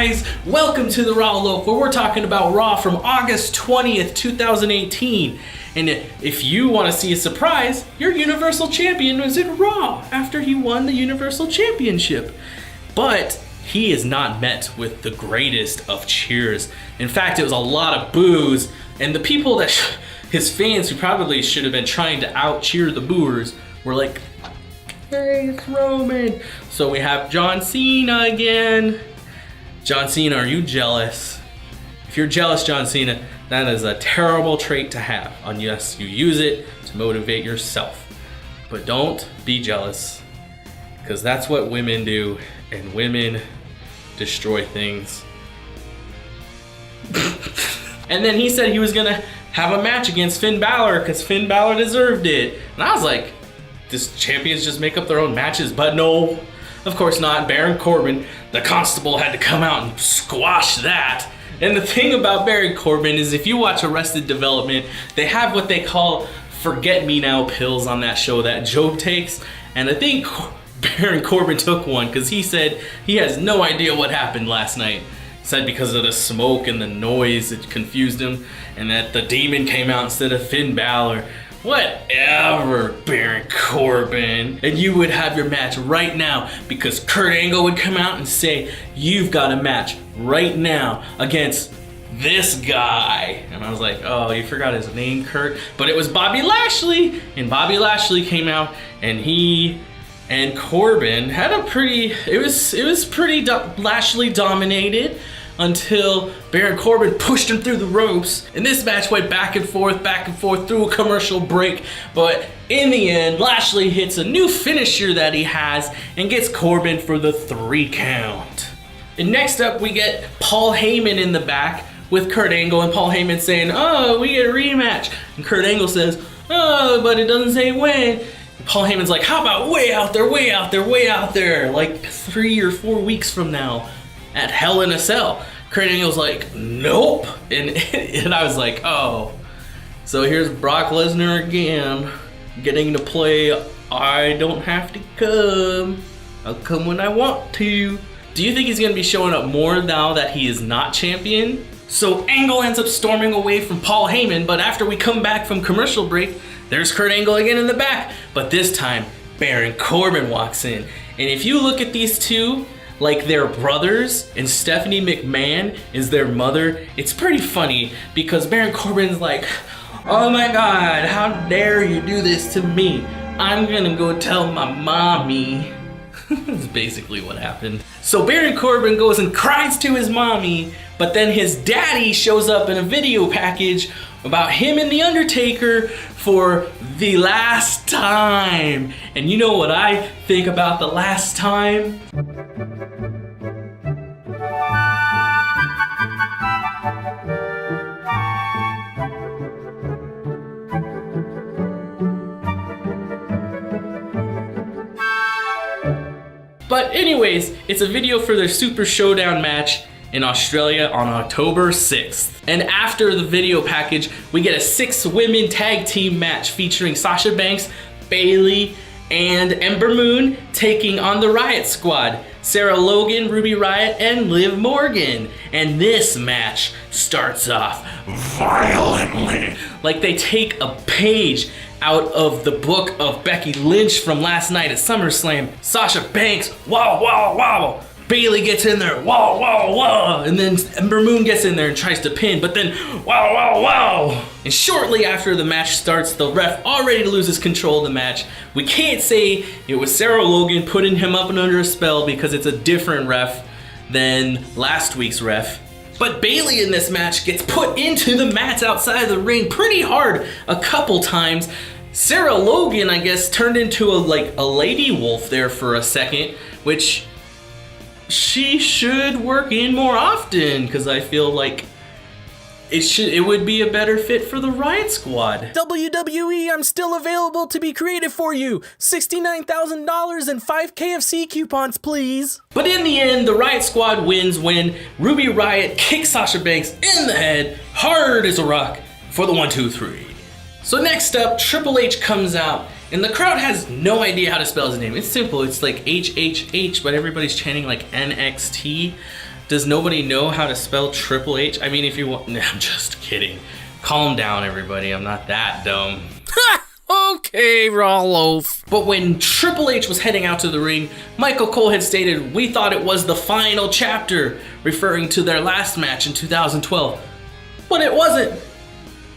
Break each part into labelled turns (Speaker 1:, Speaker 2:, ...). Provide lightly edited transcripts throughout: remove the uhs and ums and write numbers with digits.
Speaker 1: guys? Welcome to the Raw Loaf, where we're talking about Raw from August 20th, 2018. And if you want to see a surprise, your Universal Champion was in Raw after he won the Universal Championship. But he is not met with the greatest of cheers. In fact, it was a lot of boos, and the people that his fans who probably should have been trying to out-cheer the booers were like, hey, it's Roman. So we have John Cena again. John Cena, are you jealous? If you're jealous, John Cena, that is a terrible trait to have. Unless you use it to motivate yourself. But don't be jealous, because that's what women do, and women destroy things. And then he said he was gonna have a match against Finn Balor because Finn Balor deserved it. And I was like, does champions just make up their own matches? But no, of course not. Baron Corbin, the constable, had to come out and squash that. And the thing about Baron Corbin is if you watch Arrested Development, they have what they call forget-me-now pills on that show that Job takes. And I think Baron Corbin took one because he said he has no idea what happened last night. He said because of the smoke and the noise, it confused him. And that the demon came out instead of Finn Balor. Whatever, Baron Corbin. And you would have your match right now because Kurt Angle would come out and say, you've got a match right now against this guy. And I was like, oh, you forgot his name, Kurt? But it was Bobby Lashley. And Bobby Lashley came out and he and Corbin had a pretty, it was pretty Lashley dominated until Baron Corbin pushed him through the ropes. And this match went back and forth through a commercial break. But in the end, Lashley hits a new finisher that he has and gets Corbin for the 3 count. And next up, we get Paul Heyman in the back with Kurt Angle, and Paul Heyman saying, oh, we get a rematch. And Kurt Angle says, oh, but it doesn't say when. And Paul Heyman's like, how about way out there, like 3 or 4 weeks from now at Hell in a Cell. Kurt Angle's like, nope. And I was like, oh. So here's Brock Lesnar again, getting to play, I don't have to come. I'll come when I want to. Do you think he's going to be showing up more now that he is not champion? So Angle ends up storming away from Paul Heyman, but after we come back from commercial break, there's Kurt Angle again in the back. But this time, Baron Corbin walks in. And if you look at these two, like they're brothers, and Stephanie McMahon is their mother, it's pretty funny because Baron Corbin's like, oh my God, how dare you do this to me? I'm gonna go tell my mommy. That's basically what happened. So Baron Corbin goes and cries to his mommy, but then his daddy shows up in a video package about him and The Undertaker for the last time. And you know what I think about the last time? But anyways, it's a video for their Super Showdown match in Australia on October 6th. And after the video package, we get a 6-women tag team match featuring Sasha Banks, Bayley, and Ember Moon taking on the Riot Squad, Sarah Logan, Ruby Riott, and Liv Morgan. And this match starts off violently. Like they take a page out of the book of Becky Lynch from last night at SummerSlam. Sasha Banks, wow, wow, wow. Bayley gets in there, wow, wow, wow. And then Ember Moon gets in there and tries to pin, but then, wow, wow, wow. And shortly after the match starts, the ref already loses control of the match. We can't say it was Sarah Logan putting him up and under a spell because it's a different ref than last week's ref. But Bayley in this match gets put into the mats outside of the ring pretty hard a couple times. Sarah Logan, I guess, turned into a lady wolf there for a second, which she should work in more often because I feel like it would be a better fit for the Riot Squad. WWE, I'm still available to be creative for you. $69,000 and 5 KFC coupons, please. But in the end, the Riot Squad wins when Ruby Riott kicks Sasha Banks in the head, hard as a rock, for the 1, 2, 3. So next up, Triple H comes out, and the crowd has no idea how to spell his name. It's simple, it's like HHH, but everybody's chanting like NXT. Does nobody know how to spell Triple H? I mean, if you want, nah, I'm just kidding. Calm down, everybody. I'm not that dumb.
Speaker 2: Okay, Raw Loaf.
Speaker 1: But when Triple H was heading out to the ring, Michael Cole had stated, "We thought it was the final chapter," referring to their last match in 2012. But it wasn't.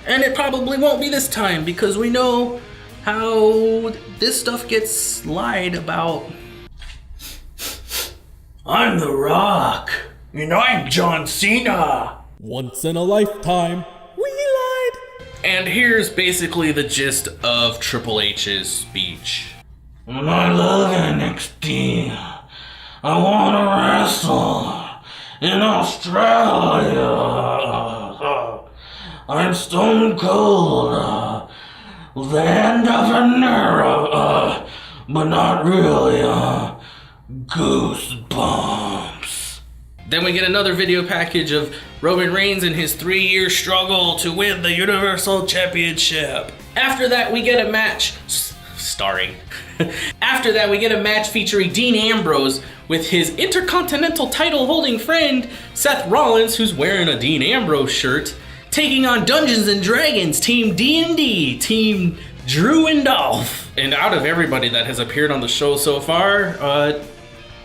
Speaker 1: And it probably won't be this time, because we know how this stuff gets lied about. I'm The Rock. And I'm John Cena.
Speaker 2: Once in a lifetime, we lied.
Speaker 1: And here's basically the gist of Triple H's speech.
Speaker 3: And I love NXT. I want to wrestle in Australia. I'm Stone Cold. The end of an era, but not really. Goosebumps.
Speaker 1: Then we get another video package of Roman Reigns and his 3-year struggle to win the Universal Championship. After that, we get a match After that, we get a match featuring Dean Ambrose with his Intercontinental title holding friend Seth Rollins, who's wearing a Dean Ambrose shirt, taking on Dungeons and Dragons, Team D&D, Team Drew and Dolph. And out of everybody that has appeared on the show so far,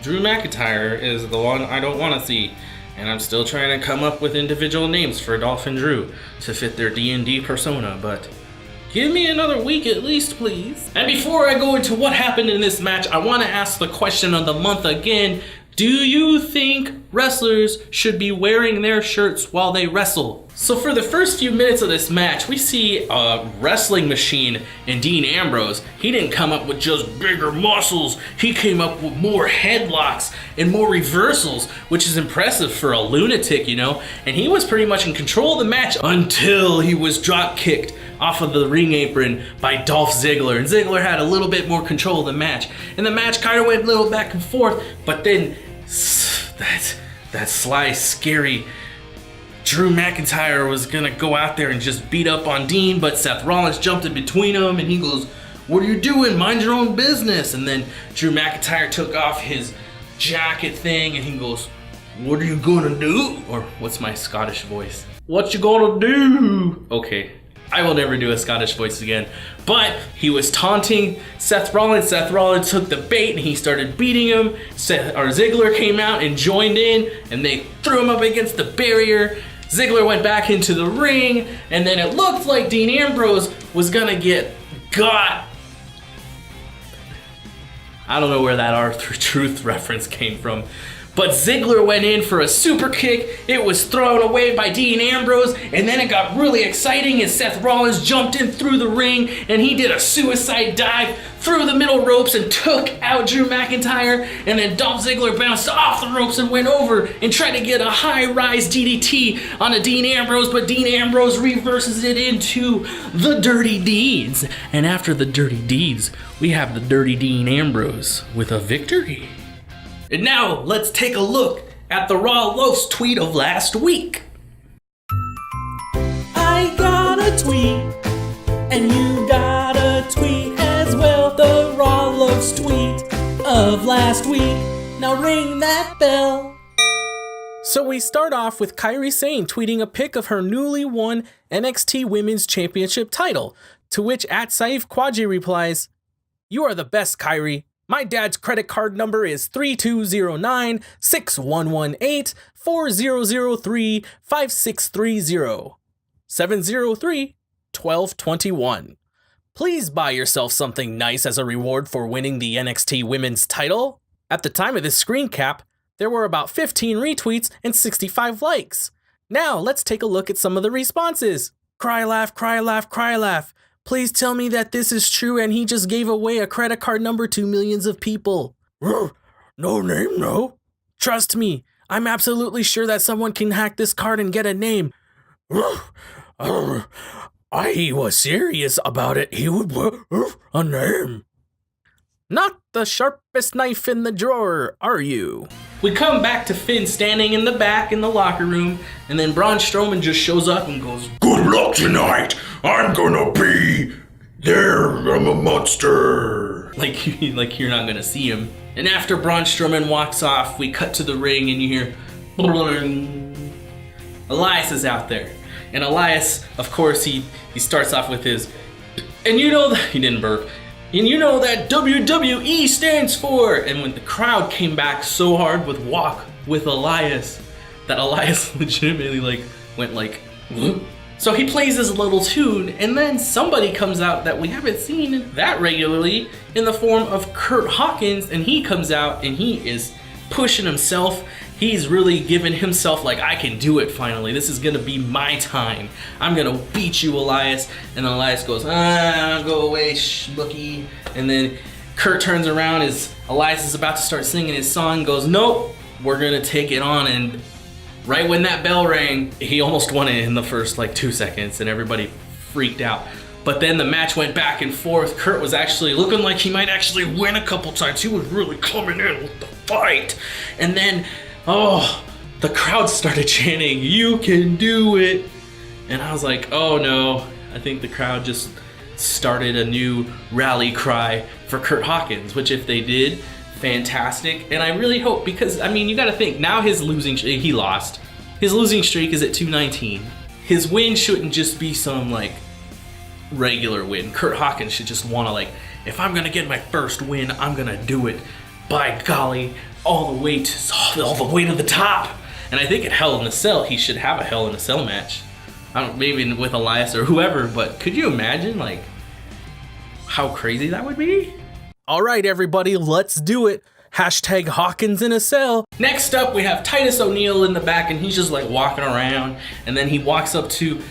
Speaker 1: Drew McIntyre is the one I don't want to see. And I'm still trying to come up with individual names for Dolph and Drew to fit their D&D persona, but give me another week at least, please. And before I go into what happened in this match, I want to ask the question of the month again. Do you think wrestlers should be wearing their shirts while they wrestle? So for the first few minutes of this match, we see a wrestling machine in Dean Ambrose. He didn't come up with just bigger muscles. He came up with more headlocks and more reversals, which is impressive for a lunatic, you know? And he was pretty much in control of the match until he was drop kicked off of the ring apron by Dolph Ziggler. And Ziggler had a little bit more control of the match. And the match kind of went a little back and forth, but then that sly, scary Drew McIntyre was gonna go out there and just beat up on Dean, but Seth Rollins jumped in between them and he goes, "What are you doing? Mind your own business." And then Drew McIntyre took off his jacket thing and he goes, "What are you gonna do?" Or what's my Scottish voice? "What you gonna do?" Okay, I will never do a Scottish voice again. But he was taunting Seth Rollins. Seth Rollins took the bait and he started beating him. Ziggler came out and joined in and they threw him up against the barrier. Ziggler went back into the ring and then it looked like Dean Ambrose was gonna get got. I don't know where that R-Truth reference came from. But Ziggler went in for a super kick. It was thrown away by Dean Ambrose, and then it got really exciting as Seth Rollins jumped in through the ring and he did a suicide dive through the middle ropes and took out Drew McIntyre, and then Dolph Ziggler bounced off the ropes and went over and tried to get a high-rise DDT on a Dean Ambrose, but Dean Ambrose reverses it into the Dirty Deeds. And after the Dirty Deeds, we have the Dirty Dean Ambrose with a victory. And now, let's take a look at the Raw Loaf's tweet of last week.
Speaker 2: I got a tweet, and you got a tweet as well. The Raw Loaf's tweet of last week. Now ring that bell. So we start off with Kairi Sane tweeting a pic of her newly won NXT Women's Championship title, to which @Saif Quadji replies, "You are the best, Kairi. My dad's credit card number is 3209-6118-4003-5630 703-1221. Please buy yourself something nice as a reward for winning the NXT Women's title." At the time of this screen cap, there were about 15 retweets and 65 likes. Now let's take a look at some of the responses. Cry laugh, cry laugh, cry laugh. Please tell me that this is true and he just gave away a credit card number to millions of people. No name, no. Trust me, I'm absolutely sure that someone can hack this card and get a name. I was serious about it. He would a name. Not the sharpest knife in the drawer, are you?
Speaker 1: We come back to Finn standing in the back in the locker room, and then Braun Strowman just shows up and goes,
Speaker 3: "Good luck tonight. I'm gonna be there. I'm a monster."
Speaker 1: like you're not gonna see him. And after Braun Strowman walks off, we cut to the ring and you hear, Elias is out there. And Elias, of course, he starts off with his, and you know that, he didn't burp, and you know that WWE stands for, and when the crowd came back so hard with Walk with Elias, that Elias legitimately like went like, whoop. So he plays his little tune, and then somebody comes out that we haven't seen that regularly in the form of Kurt Hawkins, and he comes out and he is pushing himself. He's really giving himself like, I can do it finally. This is gonna be my time. I'm gonna beat you, Elias. And then Elias goes, go away, schmucky. And then Kurt turns around as Elias is about to start singing his song, goes, nope, we're gonna take it on. And right when that bell rang, he almost won it in the first like 2 seconds, and everybody freaked out. But then the match went back and forth. Kurt was actually looking like he might actually win a couple times. He was really coming in with the fight. And then, the crowd started chanting, you can do it. And I was like, oh no, I think the crowd just started a new rally cry for Kurt Hawkins, which if they did, fantastic. And I really hope, because I mean, you gotta think, now his losing streak, he lost. His losing streak is at 219. His win shouldn't just be some like regular win. Kurt Hawkins should just wanna like, if I'm gonna get my first win, I'm gonna do it, by golly, all the way to the top. And I think at Hell in a Cell, he should have a Hell in a Cell match. I don't, maybe with Elias or whoever, but could you imagine like how crazy that would be?
Speaker 2: All right, everybody, let's do it. Hashtag Hawkins in a cell.
Speaker 1: Next up, we have Titus O'Neil in the back, and he's just like walking around, and then he walks up to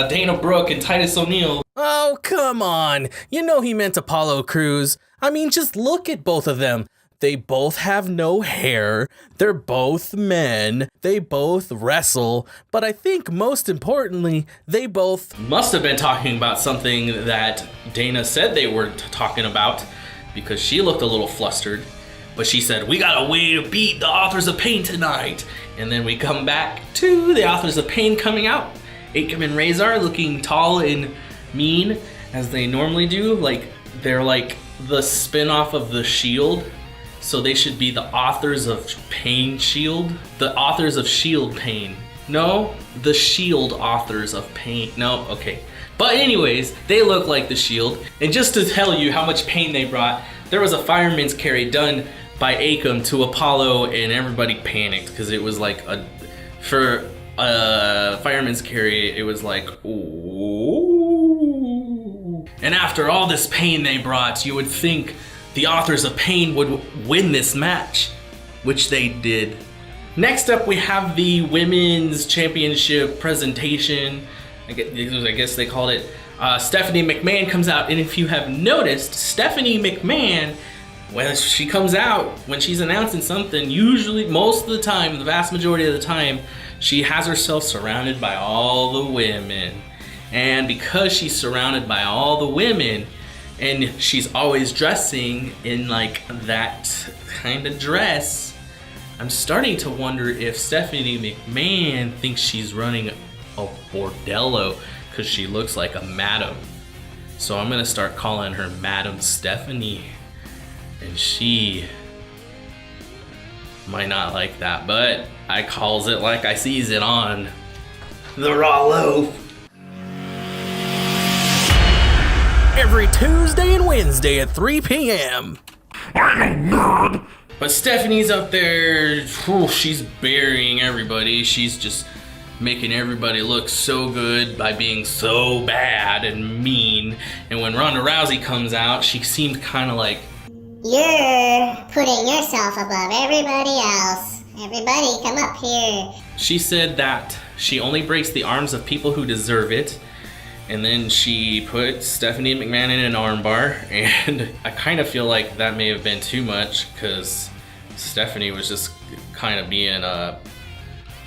Speaker 1: Dana Brooke and Titus O'Neil.
Speaker 2: Oh, come on. You know he meant Apollo Crews. I mean, just look at both of them. They both have no hair. They're both men. They both wrestle. But I think most importantly, they both
Speaker 1: must have been talking about something that Dana said they were talking about, because she looked a little flustered. But she said, we got a way to beat the Authors of Pain tonight. And then we come back to the Authors of Pain coming out. Akam and Razor looking tall and mean as they normally do. Like, they're like the spin-off of The Shield. So they should be the Authors of Pain Shield? The Authors of Shield Pain. No, the Shield Authors of Pain. No, okay. But anyways, they look like the Shield. And just to tell you how much pain they brought, there was a fireman's carry done by Akam to Apollo, and everybody panicked because it was like for a fireman's carry, it was like, ooh. And after all this pain they brought, you would think the Authors of Pain would win this match, which they did. Next up, we have the Women's Championship presentation. I guess they called it. Stephanie McMahon comes out, and if you have noticed, Stephanie McMahon, when she comes out, when she's announcing something, usually, most of the time, the vast majority of the time, she has herself surrounded by all the women. And because she's surrounded by all the women, and she's always dressing in like that kind of dress, I'm starting to wonder if Stephanie McMahon thinks she's running a bordello because she looks like a madam. So I'm gonna start calling her Madam Stephanie, and she might not like that, but I calls it like I sees it on the Raw Loaf.
Speaker 2: every Tuesday and Wednesday at 3 p.m.
Speaker 1: But Stephanie's up there, she's burying everybody. She's just making everybody look so good by being so bad and mean. And when Ronda Rousey comes out, she seemed kind of like,
Speaker 4: you're putting yourself above everybody else. Everybody, come up here.
Speaker 1: She said that she only breaks the arms of people who deserve it. And then she put Stephanie McMahon in an armbar. And I kind of feel like that may have been too much, because Stephanie was just kind of being a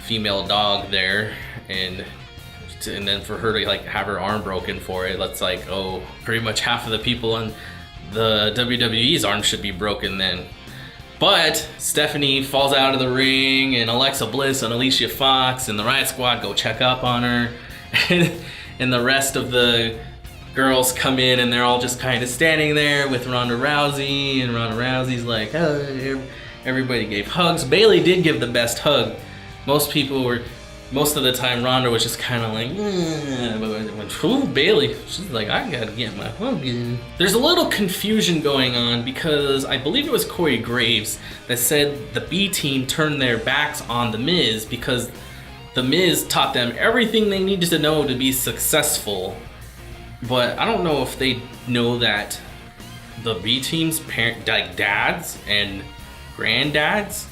Speaker 1: female dog there. And then for her to like have her arm broken for it, that's like, oh, pretty much half of the people in the WWE's arm should be broken then. But Stephanie falls out of the ring, and Alexa Bliss and Alicia Fox and the Riot Squad go check up on her. And the rest of the girls come in, and they're all just kind of standing there with Ronda Rousey. And Ronda Rousey's like, oh, everybody gave hugs. Bayley did give the best hug most of the time Ronda was just kind of like, but Bailey, she's like, I gotta get my hug in. There's a little confusion going on because I believe it was Corey Graves that said the B team turned their backs on The Miz because The Miz taught them everything they needed to know to be successful. But I don't know if they know that the B team's dads and granddads,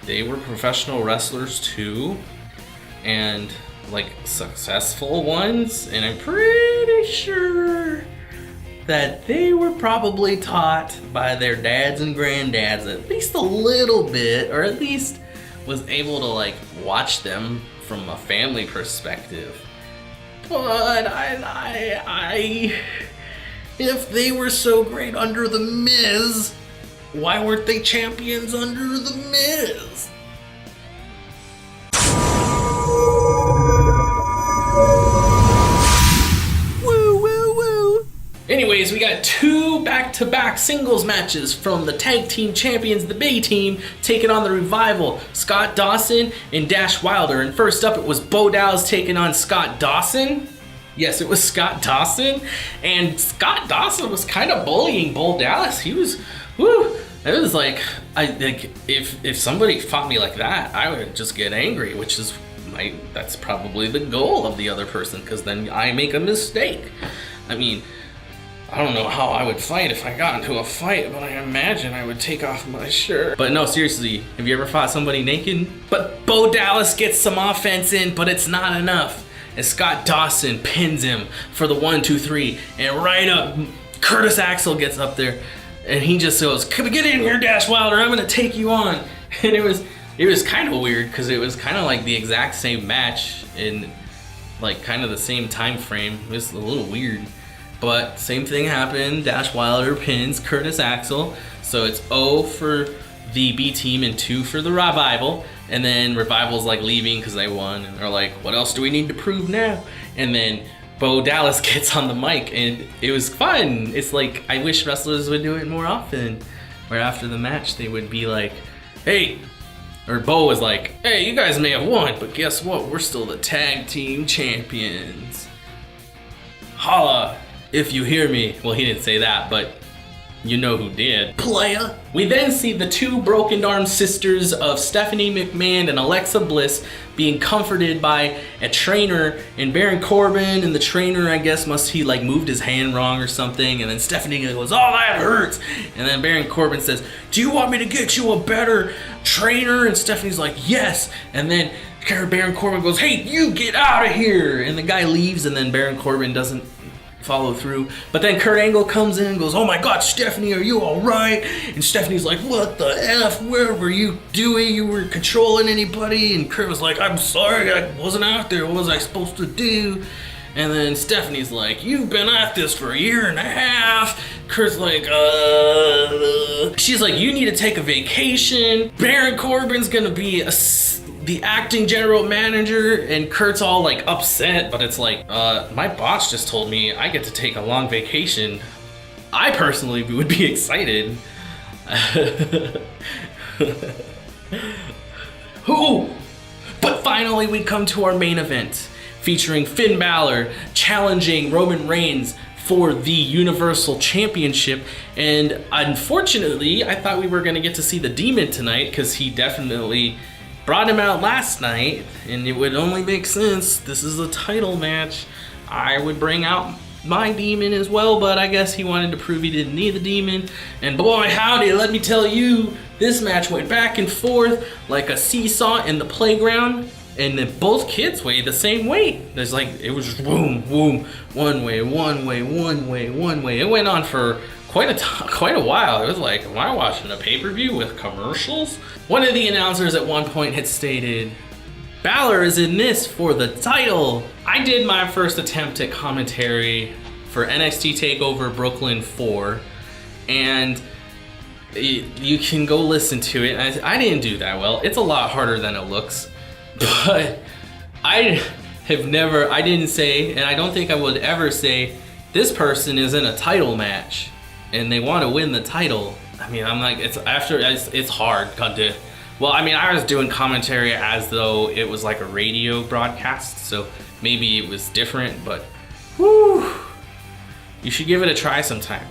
Speaker 1: they were professional wrestlers too. And like successful ones, and I'm pretty sure that they were probably taught by their dads and granddads at least a little bit, or at least was able to like watch them from a family perspective. But if they were so great under The Miz, why weren't they champions under The Miz? Anyways, we got 2 back-to-back singles matches from the tag team champions, the Bay team, taking on the Revival, Scott Dawson and Dash Wilder. And first up, it was Bo Dallas taking on Scott Dawson. Yes, it was Scott Dawson. And Scott Dawson was kind of bullying Bo Dallas. He was, it was like, if somebody fought me like that, I would just get angry, which is that's probably the goal of the other person, because then I make a mistake. I mean, I don't know how I would fight if I got into a fight, but I imagine I would take off my shirt. But no, seriously, have you ever fought somebody naked? But Bo Dallas gets some offense in, but it's not enough. And Scott Dawson pins him for the 1, 2, 3, and right up, Curtis Axel gets up there, and he just goes, "Get in here, Dash Wilder, I'm gonna take you on." And it was kind of weird, because it was kind of like the exact same match in like kind of the same time frame. It was a little weird. But same thing happened. Dash Wilder pins Curtis Axel. So it's 0 for the B team and 2 for the Revival. And then Revival's like leaving because they won. And they're like, what else do we need to prove now? And then Bo Dallas gets on the mic and it was fun. It's like, I wish wrestlers would do it more often. Where after the match they would be like, hey, or Bo was like, hey, you guys may have won, but guess what? We're still the tag team champions. Holla if you hear me. Well, he didn't say that, but you know who did. Playa. We then see the 2 broken arm sisters of Stephanie McMahon and Alexa Bliss being comforted by a trainer and Baron Corbin, and the trainer, I guess, he like moved his hand wrong or something, and then Stephanie goes, oh, that hurts. And then Baron Corbin says, do you want me to get you a better trainer? And Stephanie's like, yes. And then Baron Corbin goes, hey, you get out of here. And the guy leaves, and then Baron Corbin doesn't follow through. But then Kurt Angle comes in and goes, oh my god, Stephanie, are you alright? And Stephanie's like, what the F? Where were you doing? You were controlling anybody? And Kurt was like, I'm sorry, I wasn't out there. What was I supposed to do? And then Stephanie's like, you've been at this for a year and a half. Kurt's like, She's like, you need to take a vacation. Baron Corbin's gonna be the acting general manager, and Kurt's all like upset, but it's like, my boss just told me I get to take a long vacation. I personally would be excited. Who? But finally we come to our main event, featuring Finn Balor challenging Roman Reigns for the Universal Championship. And unfortunately, I thought we were gonna get to see the Demon tonight, because he definitely brought him out last night, and it would only make sense. This is a title match. I would bring out my Demon as well, but I guess he wanted to prove he didn't need the Demon. And boy, howdy, let me tell you, this match went back and forth like a seesaw in the playground, and then both kids weighed the same weight. There's like, it was just boom, boom, one way, one way, one way, one way. It went on for quite a while. It was like, am I watching a pay-per-view with commercials? One of the announcers at one point had stated, Balor is in this for the title. I did my first attempt at commentary for NXT TakeOver Brooklyn 4, and you can go listen to it. I didn't do that well. It's a lot harder than it looks, but I didn't say, and I don't think I would ever say, this person is in a title match and they want to win the title. I mean, I'm like, it's hard to Well, I mean, I was doing commentary as though it was like a radio broadcast, so maybe it was different, but whew, you should give it a try sometime.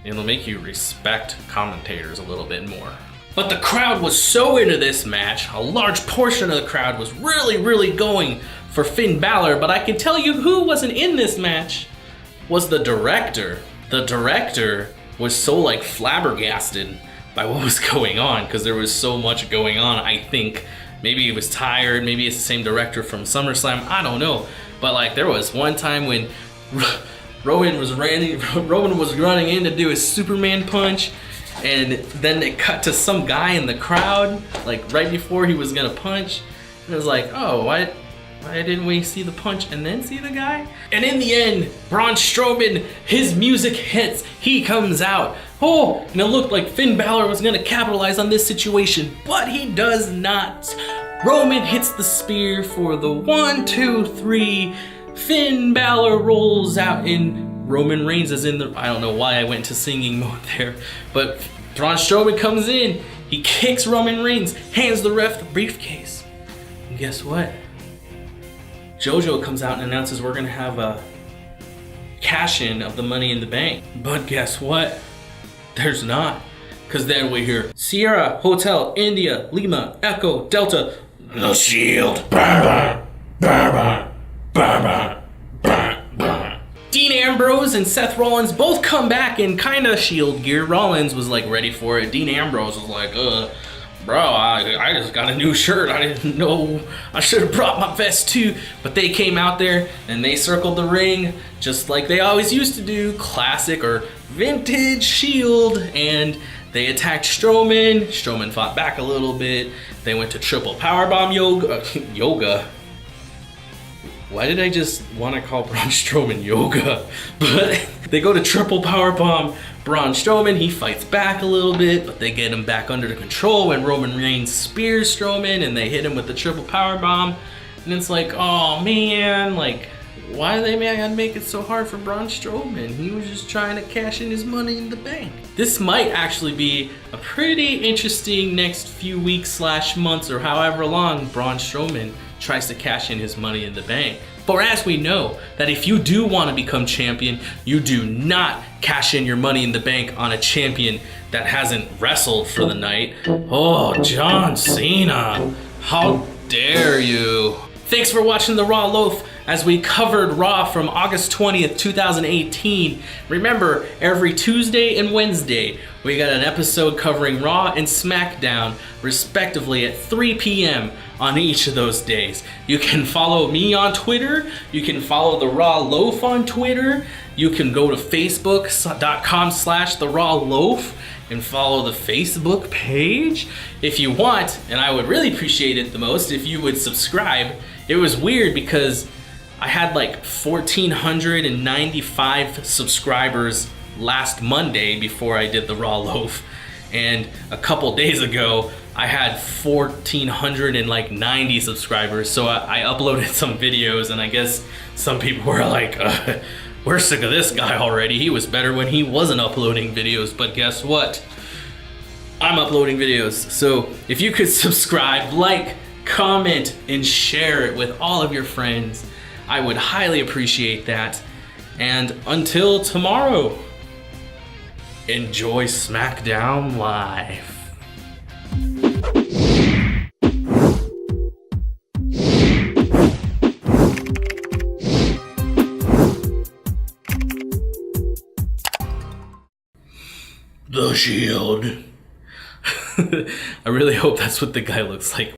Speaker 1: It'll make you respect commentators a little bit more. But the crowd was so into this match, a large portion of the crowd was really going for Finn Balor, but I can tell you who wasn't in this match was the director. The director was so like flabbergasted by what was going on, because there was so much going on. I think maybe he was tired, maybe it's the same director from SummerSlam, I don't know. But like there was one time when Roman was running in to do his Superman punch, and then it cut to some guy in the crowd, like right before he was gonna punch, and it was like, oh, why didn't we see the punch and then see the guy? And in the end, Braun Strowman, his music hits, he comes out. Oh, and it looked like Finn Balor was gonna capitalize on this situation, but he does not. Roman hits the spear for the 1, 2, 3. Finn Balor rolls out, and Roman Reigns is in the, I don't know why I went to singing mode there, but Braun Strowman comes in, he kicks Roman Reigns, hands the ref the briefcase. And guess what? JoJo comes out and announces we're gonna have a cash-in of the Money in the Bank. But guess what? There's not. Because then we hear Sierra, Hotel, India, Lima, Echo, Delta,
Speaker 3: The Shield.
Speaker 1: Dean Ambrose and Seth Rollins both come back in kinda Shield gear. Rollins was like ready for it. Dean Ambrose was like, bro, I just got a new shirt. I didn't know. I should have brought my vest too. But they came out there and they circled the ring just like they always used to do. Classic or vintage Shield. And they attacked Strowman. Strowman fought back a little bit. They went to triple powerbomb yoga. Why did I just want to call Braun Strowman yoga? But they go to triple powerbomb Braun Strowman. He fights back a little bit, but they get him back under control when Roman Reigns spears Strowman and they hit him with the triple powerbomb. And it's like, oh man, like, why do they make it so hard for Braun Strowman? He was just trying to cash in his Money in the Bank. This might actually be a pretty interesting next few weeks / months or however long Braun Strowman tries to cash in his Money in the Bank. For as we know, that if you do want to become champion, you do not cash in your Money in the Bank on a champion that hasn't wrestled for the night. Oh, John Cena, how dare you? Thanks for watching the Raw Loaf as we covered Raw from August 20th, 2018. Remember, every Tuesday and Wednesday, we got an episode covering Raw and SmackDown, respectively, at 3 p.m. on each of those days. You can follow me on Twitter. You can follow the Raw Loaf on Twitter. You can go to facebook.com/the Raw Loaf and follow the Facebook page if you want. And I would really appreciate it the most if you would subscribe. It was weird because I had like 1,495 subscribers last Monday before I did the Raw Loaf. And a couple days ago, I had 1,490 subscribers. So I uploaded some videos, and I guess some people were like, we're sick of this guy already. He was better when he wasn't uploading videos. But guess what? I'm uploading videos. So if you could subscribe, like, comment, and share it with all of your friends, I would highly appreciate that. And until tomorrow, enjoy SmackDown Live.
Speaker 3: The Shield.
Speaker 1: I really hope that's what the guy looks like.